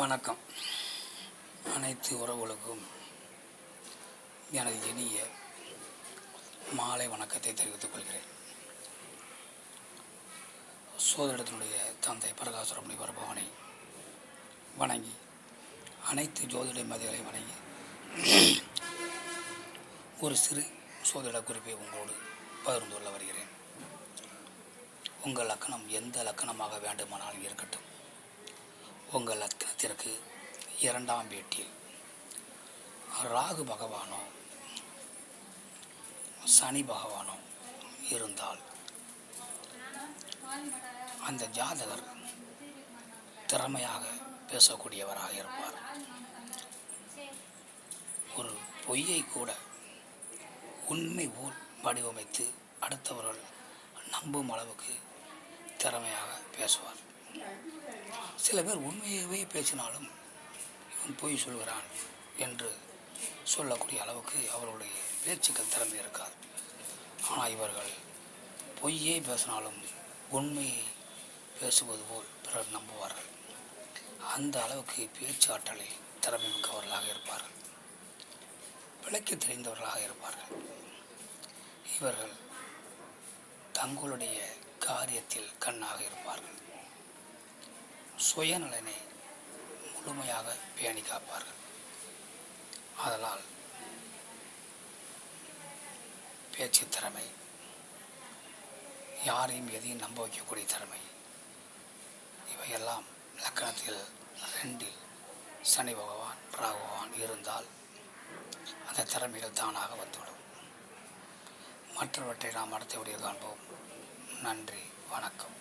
வணக்கம். அனைத்து உறவுகளுக்கும் எனது இனிய மாலை வணக்கத்தை தெரிவித்துக் கொள்கிறேன். சோதிடத்தினுடைய தந்தை பிரகாச முனிவர் பவனை வணங்கி, அனைத்து ஜோதிட மதிகளை வணங்கி ஒரு சிறு சோதிட குறிப்பை உங்களோடு பகிர்ந்து கொள்ள வருகிறேன். உங்கள் லக்கணம் எந்த லக்கணமாக வேண்டுமானாலும் இருக்கட்டும், உங்கள் லக்கணத்திற்கு 2ஆம் வீட்டில் ராகு பகவானோ சனி பகவானோ இருந்தால் அந்த ஜாதகர் திறமையாக பேசக்கூடியவராக இருப்பார். ஒரு பொய்யை கூட உண்மை போல் வடிவமைத்து அடுத்தவர்கள் நம்பும் அளவுக்கு திறமையாக பேசுவார். சில பேர் உண்மையவே பேசினாலும் இவன் பொய் சொல்கிறான் என்று சொல்லக்கூடிய அளவுக்கு அவர்களுடைய பேச்சுக்கள் திறமை இருக்காது. ஆனால் இவர்கள் பொய்யே பேசினாலும் உண்மையை பேசுவது போல் பிறர் நம்புவார்கள். அந்த அளவுக்கு பேச்சு ஆற்றலில் திறமை மிக்கவர்களாக இருப்பார்கள். விளக்கி தெரிந்தவர்களாக இருப்பார்கள். இவர்கள் தங்களுடைய காரியத்தில் கண்ணாக இருப்பார்கள். சுயநலனை முழுமையாக பேணி காப்பார்கள். அதனால் பேச்சு திறமை, யாரையும் எதையும் நம்ப வைக்கக்கூடிய திறமை, இவையெல்லாம் லக்கணத்தில் 2இல் சனி பகவான் ராகு பகவான் இருந்தால் அந்த திறமைகள் தானாக வந்துவிடும். மற்றவற்றை நாம் அடுத்த வீடியோ காண்போம். நன்றி, வணக்கம்.